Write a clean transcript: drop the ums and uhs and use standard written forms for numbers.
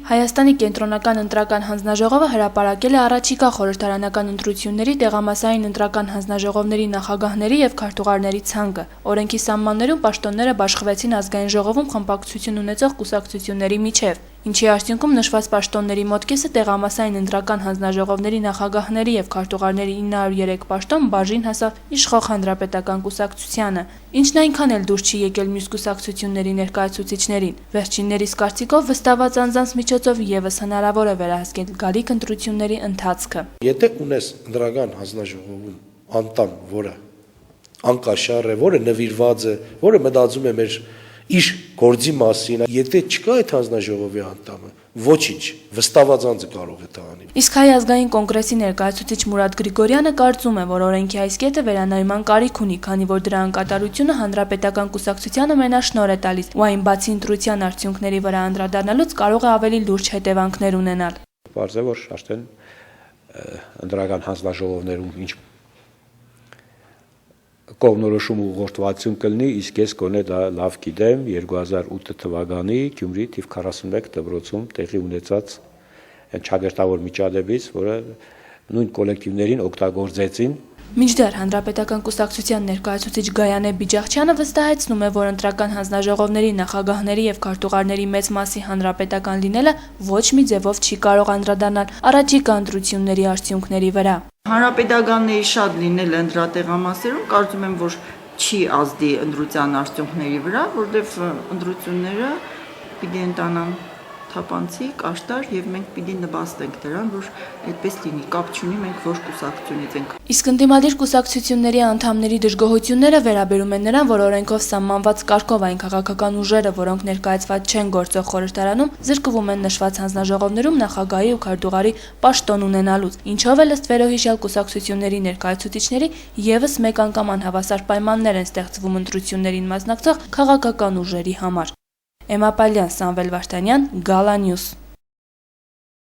Հայաստանի կենտրոնական ընտրական հանձնաժողովը հրապարակել է առաջիկա խորհրդարանական ընտրությունների տեղամասային ընտրական հանձնաժողովների նախագահների և քարտուղարների ցանկը։ Օրենքի սահմաններում պաշտոնները բաշխվեցին ազգային ժողովում խմբակցություն ունեցող կուսակցությունների միջև, ինչի արդյունքում նշված պաշտոնների մոտ կեսը տեղամասային ընտրական հանձնաժողովների նախագահների և քարտուղարների 903 պաշտոն բաժին հասավ իշխող հանրապետական կուսակցությանը, ինչն այնքան էլ դուրս չի եկել մյուս կուսակցությունների ներկայացուցիչներին։ Վերջիններիս կարծիքով վստահված անձանց միջոցով ևս հնարավոր է վերահսկել գալիք ընտրությունների ընթացքը։ Եթե ունես ընտրական հանձնաժողովում անդամ, որը անկաշառ է, որը նվիրված է, որը մտածում է մեր իր գործի մասին, եթե չկա այդ հանձնաժողովի անդամը, ոչինչ, վստահված անձը կարող է դա անի։ Իսկ Հայ ազգային կոնգրեսի ներկայացուցիչ Մուրադ Գրիգորյանը կարծում է, որ օրենքի այս կետը վերանայման կարիք ունի, քանի որ դրա անկատարությունը հանրապետական կուսակցությանը մենաշնորհ է տալիս, ու այն բացի ընտրության արդյունքների վրա անդրադառնալուց կարող է ավելի լուրջ հետևանքներ ունենալ։ Պարզ է, որ արդեն ընտրական հանձնաժողովներում ինչ կողմնորոշում ուղղորդվածություն կլինի, իսկ ես գոնե դա լավ գիտեմ 2008 թվականի Գյումրի թիվ 41 դպրոցում տեղի ունեցած այն ճակերտավոր միջադեպից, որը նույն կոլեկտիվներին օգտագործեցին։ Մինչդեռ հանրապետական կուսակցության ներկայացուցիչ Գայանե Բիջախչյանը վստահեցնում է, որ ընտրական հանձնաժողովների նախագահների և քարտուղարների մեծ մասի հանրապետական լինելը ոչ մի ձևով չի կարող անդրադառնալ առաջիկա ընտրությունների արդյունքների վրա։ Հանրապետականների շատ լինելը ընտրատեղամասերում կարծում եմ, որ չի ազդի ընտրության արդյունքների վրա, որտեղ ընտրությունները պիտի ընտանան թափանցիկ, աշտար եւ մենք պիտի նպաստենք դրան, որ այդպես լինի, կապ չունի մենք որ կուսակցությունից ենք։ Իսկ ընդդիմադիր կուսակցությունների անդամների դժգոհությունները վերաբերում են նրան, որ օրենքով սահմանված կարգով այն քաղաքական ուժերը, որոնք ներկայացված չեն գործող խորհրդարանում, զրկվում են նշված հանձնաժողովներում նախագահի ու քարտուղարի պաշտոն ունենալուց, ինչով էլ ըստ վերոհիշյալ կուսակցությունների ներկայացուցիչների ևս մեկ անգամ անհավասար պայմաններ են ստեղծվում ընտրություններին մասնակցող քաղաքական ուժերի համար։ Էմապալյան, Սամվել Վարդանյան, Գալա Նյուս։